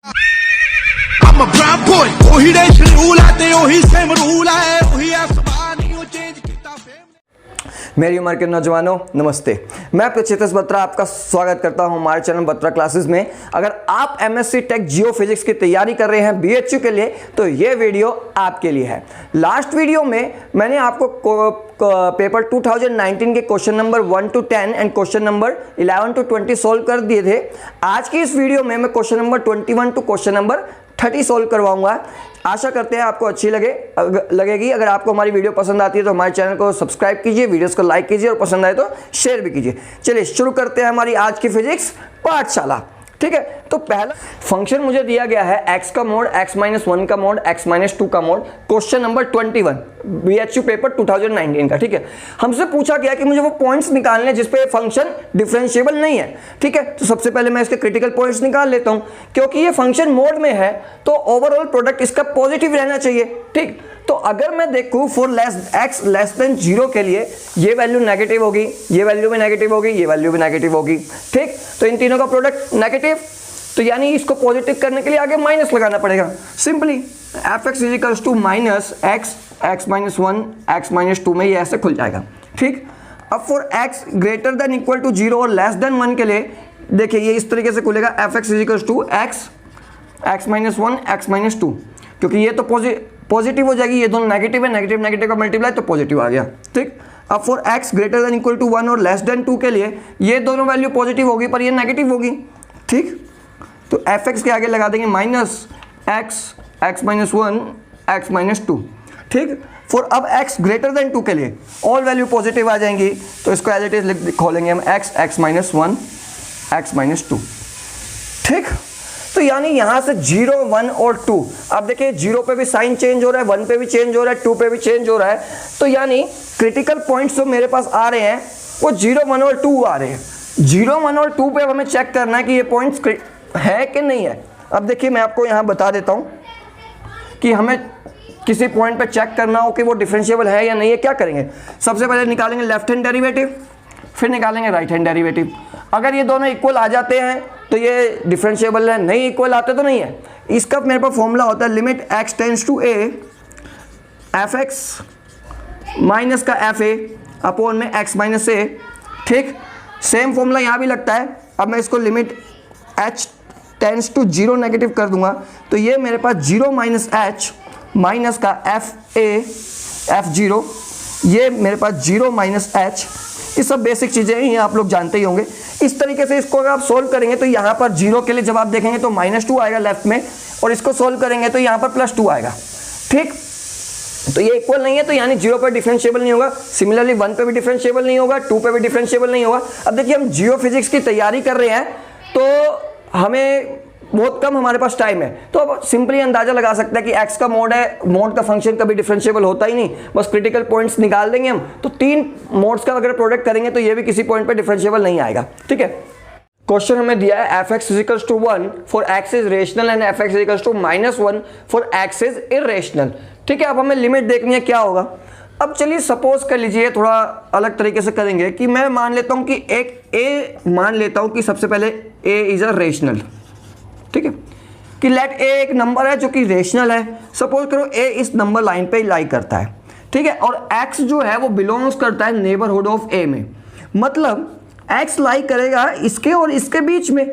I'm a brown boy, ਉਹੀ national rule ਹੈ ਤੇ ਉਹੀ ਸੇਮ ਰੂਲ ਹੈ, ਉਹੀ ਆसमान ही ਉਹ चेंज ਕੀਤਾ फेम। मेरी उम्र के नौजवानों नमस्ते, मैं प्रचितेश बत्रा आपका स्वागत करता हूं हमारे चैनल बत्रा क्लासेस में। अगर आप एमएससी टेक जियो फिजिक्स की तैयारी कर रहे हैं बीएचयू के लिए तो ये वीडियो आपके लिए है। लास्ट वीडियो में मैंने आपको पेपर 2019 के question number 1 to 10 and question number 11 to 20 solve कर दिए थे। आज की इस वीडियो में मैं question number 21 to question number 30 solve करवाऊंगा। आशा करते हैं आपको अच्छी लगेगी। अगर आपको हमारी वीडियो पसंद आती है तो हमारे चैनल को सब्सक्राइब कीजिए, वीडियोस को लाइक कीजिए और पसंद आए तो शेयर भी कीजिए। चलिए शुरू करते हैं हमारी आज की फिजिक्स पाठशाला। ठीक है, तो पहला फंक्शन मुझे दिया गया है x का मोड, x-1 का मोड, x-2 का mode, question number 21 BHU paper 2019 का। ठीक है, हमसे पूछा गया कि मुझे वो पॉइंट्स निकालने जिस पे फंक्शन डिफरेंशिएबल नहीं है। ठीक है, तो सबसे पहले मैं इसके क्रिटिकल पॉइंट्स निकाल लेता हूं। क्योंकि ये फंक्शन मोड में है तो ओवरऑल प्रोडक्ट इसका पॉजिटिव रहना चाहिए। ठीक, तो अगर मैं देखूं फॉर x लेस देन 0 के लिए ये वैल्यू नेगेटिव होगी, ये वैल्यू भी नेगेटिव होगी, ये वैल्यू भी नेगेटिव होगी। ठीक, तो इन तीनों का प्रोडक्ट नेगेटिव, तो यानी इसको पॉजिटिव करने के लिए आगे माइनस लगाना पड़ेगा। Simply fx is equals to minus x, x-1, x-2 में ये ऐसे खुल जाएगा। ठीक, अब for x greater than equal to 0 और लेस देन 1 के लिए देखिए ये इस तरीके से खुलेगा, fx is equals to x, x-1, x-2, क्योंकि ये तो पॉजिटिव हो जाएगी, ये दोनों नेगेटिव है, नेगेटिव नेगेटिव का मल्टीप्लाई तो पॉजिटिव आ गया। ठीक, अब for x greater than equal to 1 और लेस देन 2 के लिए ये दोनों वैल्यू पॉजिटिव होगी पर ये नेगेटिव होगी। ठीक, तो fx के आगे लगा देंगे माइनस x, x-1, x-2। ठीक, फॉर अब x ग्रेटर देन 2 के लिए ऑल वैल्यू पॉजिटिव आ जाएंगी तो इसको एज इट इज खोलेंगे हम x, x-1, x-2। ठीक, तो यानी यहां से 0, 1 और 2, अब देखिए 0 पे भी साइन चेंज हो रहा है, 1 पे भी चेंज हो रहा है, 2 पे भी चेंज हो रहा है। तो यानी क्रिटिकल पॉइंट्स जो मेरे पास आ रहे हैं वो 0, 1 और 2 आ रहे हैं। 0, 1 और 2 पे अब हमें चेक करना है कि ये पॉइंट्स है कि नहीं है। अब देखिए मैं आपको यहां बता देता हूं कि हमें किसी पॉइंट पे चेक करना हो कि वो डिफरेंशिएबल है या नहीं है। क्या करेंगे, सबसे पहले निकालेंगे लेफ्ट हैंड डेरिवेटिव, फिर निकालेंगे राइट हैंड डेरिवेटिव। अगर ये दोनों इक्वल आ जाते हैं तो ये डिफरेंशिएबल है, नहीं इक्वल आते तो नहीं है। इसका मेरे पास फॉर्मूला होता है limit x tends to a fx minus का fa अपॉन में x माइनस a। ठीक, सेम फॉर्मूला यहाँ भी लगता है। अब मैं इसको limit h tends to 0 negative कर दूंगा तो ये मेरे पास 0 माइनस h माइनस का f0, ये मेरे पास 0 माइनस h। ये सब बेसिक चीज़ें हैं, ये आप लोग जानते ही होंगे। इस तरीके से इसको अगर आप सोल्व करेंगे तो यहाँ पर 0 के लिए जब आप देखेंगे तो -2 आएगा लेफ्ट में, और इसको सोल्व करेंगे तो यहाँ पर +2 आएगा। ठीक, तो ये इक्वल नहीं है तो यानी 0 पर डिफरेंशिएबल नहीं होगा, सिमिलरली 1 पे भी डिफरेंशिएबल नहीं होगा, 2 पे भी डिफरेंशिएबल नहीं होगा। अब देखिए हम जियो फिजिक्स की तैयारी कर रहे हैं तो हमें बहुत कम हमारे पास टाइम है, तो अब सिंपली अंदाजा लगा सकते हैं कि x का मोड है, मोड का फंक्शन कभी डिफरेंशिएबल होता ही नहीं, बस क्रिटिकल पॉइंट्स निकाल देंगे हम। तो 3 मोड्स का अगर प्रोडक्ट करेंगे तो ये भी किसी पॉइंट पे डिफरेंशिएबल नहीं आएगा। ठीक है, क्वेश्चन हमें दिया है fx is equals to 1 for x is rational and fx is equals to -1 for x is irrational. ठीक है, अब हमें लिमिट देखनी है क्या होगा। अब चलिए सपोज कर लीजिए, थोड़ा अलग तरीके से करेंगे कि मैं मान लेता हूं कि एक a मान लेता हूं कि सबसे पहले a इज अ रेशनल। ठीक है, कि लेट a एक नंबर है जो कि रेशनल है। सपोज करो a इस नंबर लाइन पे लाई करता है। ठीक है, और x जो है वो बिलोंग्स करता है नेबरहुड ऑफ a में, मतलब x लाई करेगा इसके और इसके बीच में।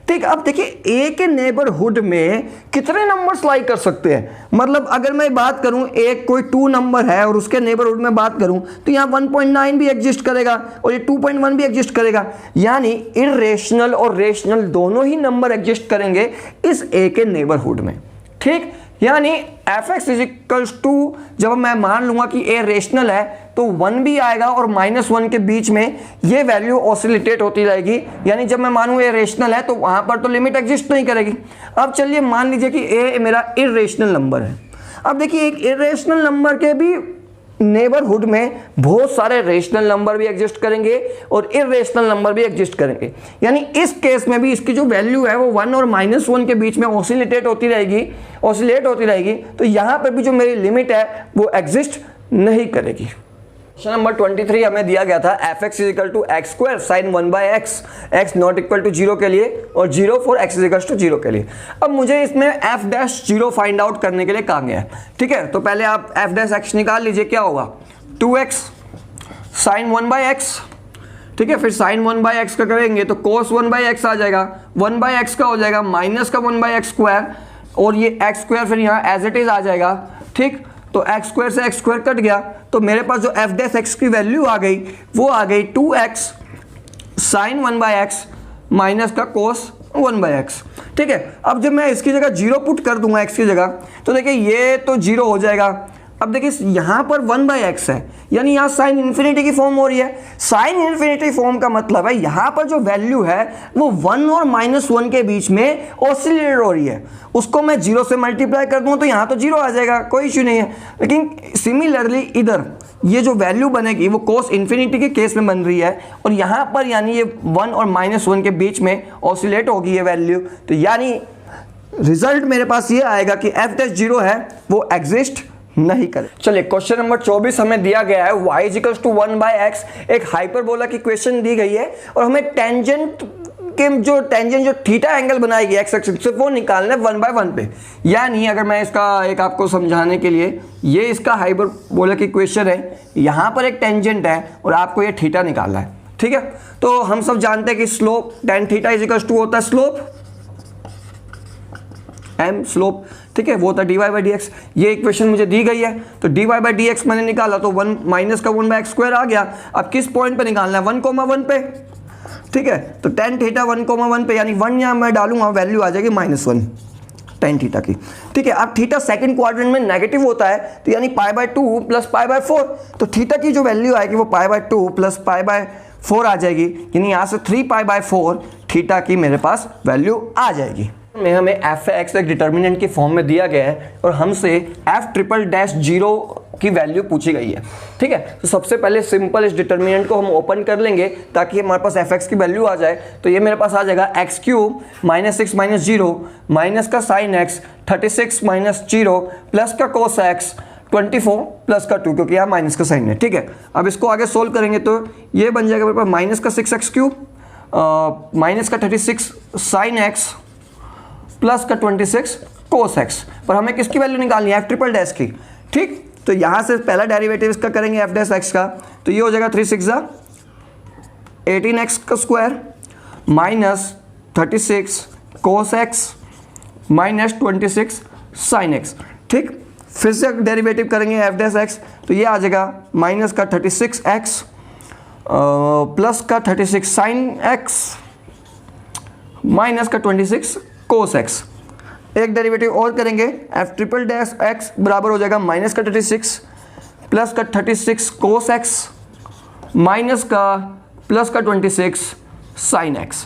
ठीक, अब देखिए a के नेबरहुड में कितने नंबर्स लाई कर सकते हैं। मतलब अगर मैं बात करूं एक कोई 2 नंबर है और उसके नेबरहुड में बात करूं तो यहाँ 1.9 भी एग्जिस्ट करेगा और ये 2.1 भी एग्जिस्ट करेगा। यानी इरेशनल और रेशनल दोनों ही नंबर एग्जिस्ट करेंगे इस a के नेबरहुड में। ठीक, यानी fx इज इक्वल्स टू, जब मैं मान लूंगा कि a रेशनल है तो 1 भी आएगा और -1 के बीच में ये वैल्यू ऑसिलेटेट होती रहेगी। यानी जब मैं मानूं a रेशनल है तो वहां पर तो लिमिट एग्जिस्ट नहीं करेगी। अब चलिए मान लीजिए कि a मेरा इरेशनल नंबर है। अब देखिए एक इरेशनल नंबर के भी नेबरहुड में बहुत सारे रेशनल नंबर भी एग्जिस्ट करेंगे और इरेशनल नंबर भी एग्जिस्ट करेंगे। यानी इस केस में भी इसकी जो वैल्यू है वो 1 और -1 के बीच में ऑसिलेट होती रहेगी। तो यहाँ पर भी जो मेरी लिमिट है वो एग्जिस्ट नहीं करेगी। क्वेश्चन नंबर 23 हमें दिया गया था f x is equal to x square sine 1/x, x not equal to 0 के लिए और 0 फॉर एक्स इजिकल टू 0 के लिए। अब मुझे इसमें एफ डैश 0 फाइंड आउट करने के लिए कहा गया है। ठीक है, तो पहले आप एफ डैश एक्स निकाल लीजिए, क्या होगा 2x साइन 1/x। ठीक है, फिर साइन 1/x का करेंगे तो कोस 1/x आ जाएगा, 1/x का हो जाएगा माइनस का 1/x स्क्वायर और ये x स्क्वायर फिर यहाँ एज इट इज आ जाएगा। ठीक, तो x स्क्वायर से x स्क्वायर कट गया तो मेरे पास जो एफ डैश एक्स की वैल्यू आ गई वो आ गई 2x साइन 1/x माइनस का कोस 1/x। ठीक है, अब जब मैं इसकी जगह 0 पुट कर दूंगा x की जगह तो देखिए ये तो 0 हो जाएगा। अब देखिए यहाँ पर 1/x है, यानी यहाँ साइन इन्फिनिटी की फॉर्म हो रही है। साइन इन्फिनिटी फॉर्म का मतलब है यहाँ पर जो वैल्यू है वो 1 और -1 के बीच में ऑसिलेट हो रही है। उसको मैं 0 से मल्टीप्लाई कर दूँ तो यहाँ तो 0 आ जाएगा, कोई इश्यू नहीं है। लेकिन सिमिलरली इधर ये जो वैल्यू बनेगी वो कोस इन्फिनिटी के केस में बन रही है और यहाँ पर यानी ये 1 और -1 के बीच में ऑसिलेट होगी ये वैल्यू। तो यानी रिजल्ट मेरे पास ये आएगा कि एफ डैश 0 है वो एग्जिस्ट नहीं करे। चलिए क्वेश्चन नंबर 24 हमें दिया गया है y इक्वल्स टू 1/x, एक हाइपरबोला की क्वेश्चन दी गई है और हमें टेंजेंट जो थीटा एंगल बनाएगी x एक्सिस से वो निकालना है 1/1 पे। यानी अगर मैं इसका एक आपको समझाने के लिए, ये इसका हाइपरबोला की क्वेश्चन है, यहाँ पर एक टेंजेंट है और आपको ये थीटा निकालना है। ठीक है, तो हम सब जानते हैं कि slope tan theta is equals to होता है स्लोप m स्लोप। ठीक है, वो होता है dy/dx। ये इक्वेशन मुझे दी गई है तो dy/dx मैंने निकाला तो 1 माइनस का 1/x स्क्वायर आ गया। अब किस पॉइंट पे निकालना है 1,1 पे। ठीक है, तो tan थीटा 1,1 पे यानी 1 यहाँ मैं डालूंगा, वैल्यू आ जाएगी -1 tan थीटा की। ठीक है, अब थीटा सेकंड क्वाड्रेंट में नेगेटिव होता है तो यानी π/2 प्लस π/4, तो थीटा की जो वैल्यू आएगी वो π/2 प्लस π/4 आ जाएगी, यानी यहाँ से 3π/4 थीटा की मेरे पास वैल्यू आ जाएगी। में हमें एफ एक्स एक डिटर्मिनेंट की फॉर्म में दिया गया है और हमसे एफ ट्रिपल डैश 0 की वैल्यू पूछी गई है। ठीक है, तो सबसे पहले सिंपल इस डिटर्मिनेंट को हम ओपन कर लेंगे ताकि हमारे पास एफ एक्स की वैल्यू आ जाए। तो ये मेरे पास आ जाएगा x क्यूब -6 -0 माइनस का साइन एक्स 36 -0 प्लस का कोस एक्स 24 प्लस का 2, क्योंकि यहाँ माइनस का साइन है। ठीक है, अब इसको आगे सोल्व करेंगे तो ये बन जाएगा मेरे पास माइनस का 6x क्यूब माइनस का 36 साइन एक्स प्लस का 26 कोस एक्स। पर हमें किसकी वैल्यू निकालनी है एफ ट्रिपल डैश की। ठीक, तो यहाँ से पहला डेरिवेटिव इसका करेंगे एफ डैश एक्स का, तो ये हो जाएगा 3 6 18x का square minus 36 cos x minus 26 sine x. ठीक, फिर से डेरिवेटिव करेंगे एफ डैश एक्स तो ये आ जाएगा माइनस का 36x प्लस का 36 साइन एक्स माइनस का 26 कोस एक्स। एक डेरिवेटिव और करेंगे एफ ट्रिपल डैश एक्स बराबर हो जाएगा माइनस का 36 प्लस का 36 कोस एक्स माइनस का प्लस का 26 साइन एक्स।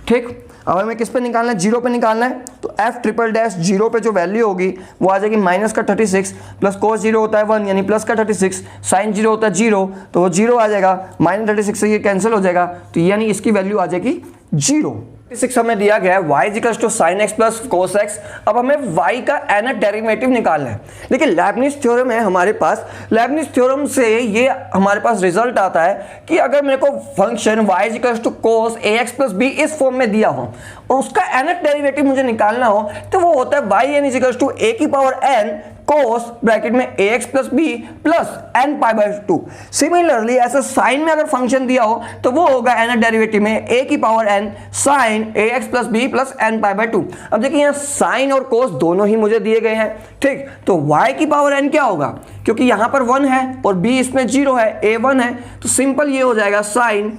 ठीक, अब हमें किस पे निकालना है 0 पे निकालना है, तो एफ ट्रिपल डैश 0 पे जो वैल्यू होगी वो आ जाएगी माइनस का 36 प्लस कोस 0 होता है 1 यानी प्लस का 36 साइन 0 होता है 0 तो वो 0 आ जाएगा, -36 से ये कैंसिल हो जाएगा तो यानी इसकी वैल्यू आ जाएगी 0। 6 हमें दिया गया है y equals to sine x plus cos x. अब हमें y का nth डेरिवेटिव निकालना है। देखिए लेबनिज थ्योरम है हमारे पास, लेबनिज थ्योरम से ये हमारे पास रिजल्ट आता है कि अगर मेरे को function y equals to cos ax plus b इस फॉर्म में दिया हो और उसका nth डेरिवेटिव मुझे निकालना हो तो वो होता है y n equals to a की पावर n कोस ब्रैकेट में ax plus b plus n π/2। Similarly ऐसा साइन में अगर फंक्शन दिया हो तो वो होगा nth डेरिवेटिव में a की power n sine ax plus b plus n π/2। अब देखिए यहाँ साइन और कोस दोनों ही मुझे दिए गए हैं। ठीक, तो y की पावर n क्या होगा, क्योंकि यहाँ पर 1 है और b इसमें 0 है, a 1 है, तो सिंपल ये हो जाएगा sine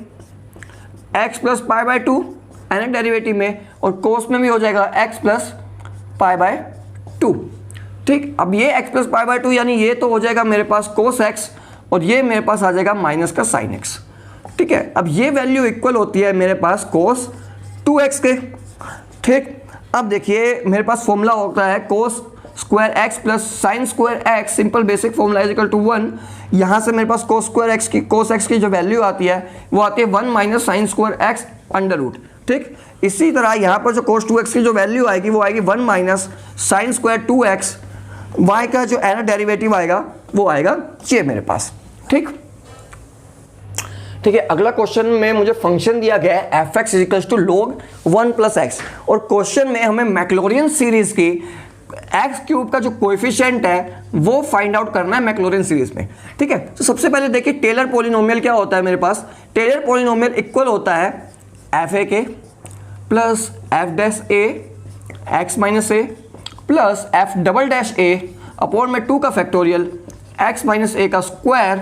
x plus π/2 nth derivative में और कोस में भी हो जाएगा x प्लस π/2। ठीक, अब ये x प्लस π/2 यानी ये तो हो जाएगा मेरे पास कोस x और ये मेरे पास आ जाएगा माइनस का साइन x। ठीक है, अब ये वैल्यू इक्वल होती है मेरे पास कोस 2x के। ठीक, अब देखिए मेरे पास फॉर्मूला होता है cos square x plus sine square x, simple basic formula is equal to 1। यहाँ से मेरे पास कोस स्क्वायर x की कोस x की जो वैल्यू आती है वो आती है 1 minus sine square x under root. ठीक, इसी तरह यहाँ पर जो कोस 2x की जो वैल्यू आएगी वो आएगी 1 minus sine square 2x, y का जो nth डेरिवेटिव आएगा वो आएगा ये मेरे पास। ठीक, ठीक है, अगला क्वेश्चन में मुझे फंक्शन दिया गया है f x is equals to log 1 plus x, और क्वेश्चन में हमें मैक्लोरियन सीरीज की एक्स क्यूब का जो कोएफिशिएंट है वो फाइंड आउट करना है मैक्लोरियन सीरीज में। ठीक है, तो सबसे पहले देखिए टेलर पॉलिनोमियल क्या होता है मेरे पास। टेलर पॉलिनोमियल इक्वल होता है एफ ए के plus F dash A X minus A plus F double dash A upon में 2 का फैक्टोरियल एक्स माइनस ए का square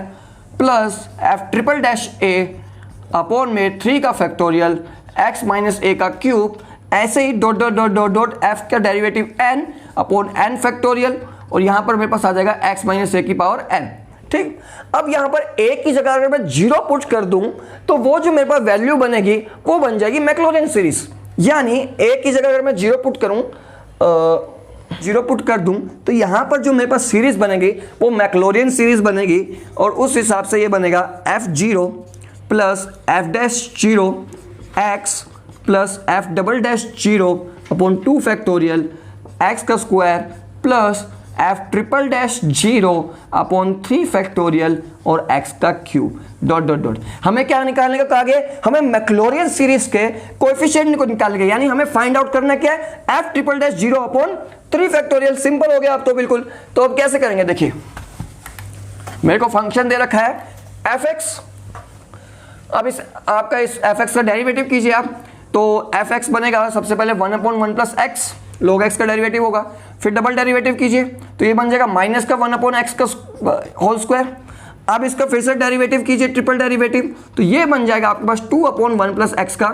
plus F triple dash A upon में 3 का फैक्टोरियल एक्स माइनस ए का cube, ऐसे ही dot dot dot dot dot F का derivative N upon N factorial, और यहां पर मेरे पास आ जाएगा एक्स माइनस ए की पावर एन। ठीक, अब यहां पर ए की जगह अगर मैं 0 पुट कर दूं तो वो जो मेरे पास वैल्यू बनेगी वो बन जाएगी मैक्लोरियन सीरीज। यानी ए की जगह अगर मैं 0 पुट करूं 0 पुट कर दूं तो यहां पर जो मेरे पास सीरीज बनेगी वो मैक्लोरियन सीरीज बनेगी, और उस हिसाब से ये बनेगा f0 plus F dash 0 X plus F double dash 0 upon 2 factorial X का square plus F triple dash 0 upon 3 factorial और एक्स का क्यूब डॉट डॉट डॉट। हमें क्या निकालने का कहा गया, हमें मैक्लोरियन सीरीज के कोएफिशिएंट को निकालने का, यानी हमें फाइंड आउट करना क्या है F triple dash 0 upon 3 factorial. Simple हो गया अब तो बिल्कुल। तो अब कैसे करेंगे, देखिए मेरे को फंक्शन दे रखा है एफ एक्स, अब इस आपका इस एफ एक्स का डेरिवेटिव कीजिए आप, तो एफ एक्स बनेगा सबसे पहले 1/1 प्लस एक्स, log x का डेरिवेटिव होगा, फिर डबल डेरिवेटिव कीजिए तो ये बन जाएगा माइनस का 1/x का होल स्क्वायर। अब इसका फिर से डेरिवेटिव कीजिए ट्रिपल डेरिवेटिव, तो ये बन जाएगा आपके पास 2/1 प्लस एक्स का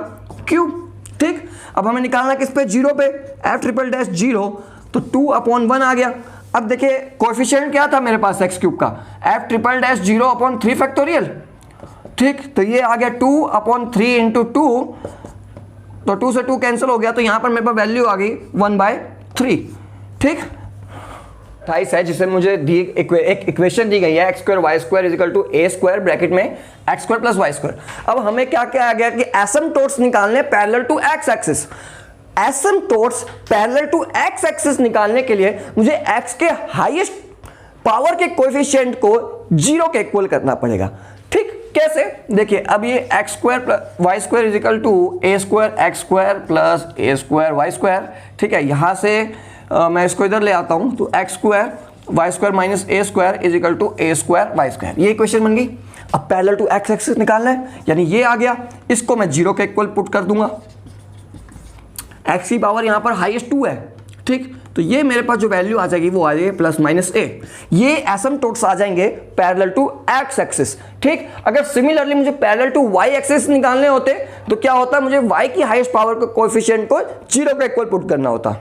क्यूब। ठीक, अब हमें निकालना किस पे, 0 पे, एफ ट्रिपल डैश 0, तो 2/1 आ गया। अब देखिए कोएफिशिएंट क्या था मेरे पास एक्स क्यूब का, F triple dash 0 upon 3 factorial. ठीक, तो ये आ गया 2/3 इंटू 2, तो 2 से 2 कैंसिल हो गया, तो यहां पर मेरे पास वैल्यू आ गई 1/3। ठीक, 28 है जिसे मुझे एक इक्वेशन दी गई है X square Y square is equal to A square bracket में X square plus Y square. अब हमें क्या क्या आ गया कि एसिम्पटोट्स निकालने parallel to X axis. Asymptotes parallel to X axis निकालने के लिए मुझे एक्स के हाईएस्ट पावर के कोएफिशिएंट को 0 के इक्वल करना पड़ेगा। ठीक, कैसे, देखिए अब ये x square plus Y square is equal to A square x square plus a square Y square. ठीक है, यहां से मैं इसको इधर ले आता हूं, तो x square Y square minus a square is equal to A square Y square, ये इक्वेशन बन गई। अब पैरेलल टू एक्स एक्सिस निकालना है, यानी ये आ गया, इसको मैं 0 के इक्वल पुट कर दूंगा। एक्स की पावर यहां पर हाईएस्ट 2 है। ठीक, तो ये मेरे पास जो वैल्यू आ जाएगी वो आ जाएगी प्लस माइनस ए। ये एसिम्पटोट्स आ जाएंगे पैरेलल टू एक्स एक्सिस। ठीक, अगर सिमिलरली मुझे पैरेलल टू वाई एक्सिस निकालने होते तो क्या होता, मुझे वाई की हाईएस्ट पावर के कोएफिशिएंट को 0 के इक्वल पुट करना होता।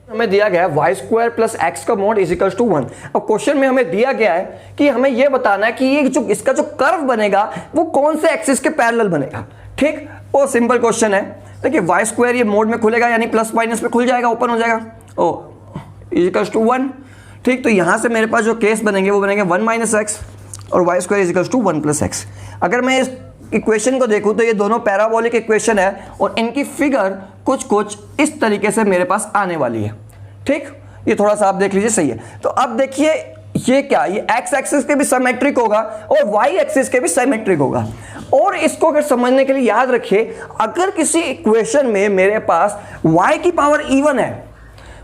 हमें दिया गया है वाई स्क्वायर प्लस एक्स का मोड इज इक्वल टू 1। अब क्वेश्चन में हमें दिया गया है कि हमें यह बताना है कि ये जो इसका जो कर्व बनेगा वो कौन से एक्सिस के पैरेलल बनेगा। ठीक, वो सिंपल क्वेश्चन है। देखिए वाई स्क्वायर ये मोड में खुलेगा, यानी प्लस माइनस में खुल जाएगा, ओपन हो जाएगा, ओ इज इक्वल टू 1। ठीक, तो यहां से मेरे पास जो केस बनेंगे वो बनेंगे 1 माइनस एक्स और y square is equal to 1 plus x. अगर मैं इस इक्वेशन को देखूं तो ये दोनों पैराबोलिक इक्वेशन है और इनकी फिगर कुछ कुछ इस तरीके से मेरे पास आने वाली है। ठीक, ये थोड़ा सा आप देख लीजिए, सही है। तो अब देखिए ये क्या, ये एक्स एक्सिस के भी सिमेट्रिक होगा और वाई एक्सिस के भी सिमेट्रिक होगा। और इसको अगर समझने के लिए याद रखिए, अगर किसी इक्वेशन में मेरे पास y की पावर इवन है,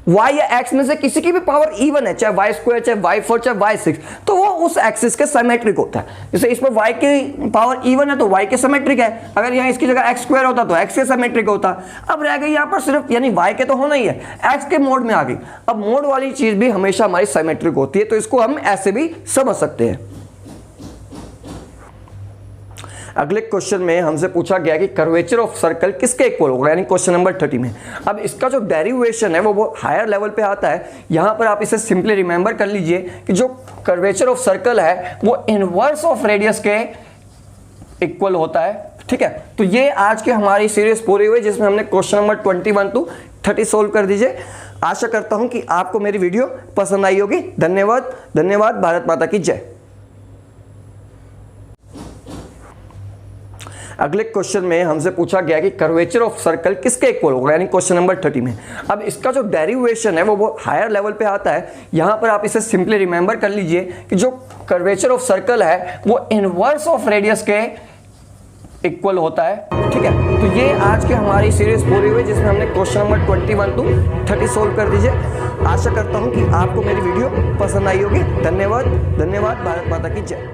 y या x में से किसी की भी पावर इवन है, चाहे y स्क्वायर चाहे y4 चाहे y6, तो वो उस एक्सिस के सिमेट्रिक होता है। जैसे इस पर y की पावर इवन है तो y के सिमेट्रिक है, अगर यहाँ इसकी जगह x स्क्वायर होता तो x के सिमेट्रिक होता। अब रह गई यहाँ पर सिर्फ, यानी y के तो होना ही है, x के मोड में आ गई। अब मोड वाली चीज भी हमेशा हमारी सिमेट्रिक होती है, तो इसको हम ऐसे भी समझ सकते हैं। अगले क्वेश्चन में हमसे पूछा गया कि कर्वेचर ऑफ सर्कल किसके इक्वल होगा, यानी क्वेश्चन नंबर 30 में। अब इसका जो डेरिवेशन है वो हायर लेवल पे आता है। यहां पर आप इसे सिंपली रिमेंबर कर लीजिए कि जो कर्वेचर ऑफ सर्कल है वो इनवर्स ऑफ रेडियस के इक्वल होता है। ठीक है, तो ये आज की हमारी सीरीज पूरी हुई जिसमें हमने क्वेश्चन नंबर 21 to 30 सोल्व कर दीजिए। आशा करता हूं कि आपको मेरी वीडियो पसंद आई होगी। धन्यवाद, धन्यवाद। भारत माता की जय। अगले क्वेश्चन में हमसे पूछा गया कि कर्वेचर ऑफ सर्कल किसके इक्वल होगा, यानी क्वेश्चन नंबर 30 में। अब इसका जो डेरिवेशन है वो हायर लेवल पे आता है। यहां पर आप इसे सिंपली रिमेंबर कर लीजिए कि जो कर्वेचर ऑफ सर्कल है वो इनवर्स ऑफ रेडियस के इक्वल होता है। ठीक है, तो ये आज की हमारी सीरीज पूरी हुई जिसमें हमने क्वेश्चन नंबर 21 to 30 सोल्व कर दीजिए। आशा करता हूं कि आपको मेरी वीडियो पसंद आई होगी। धन्यवाद। भारत माता की जय।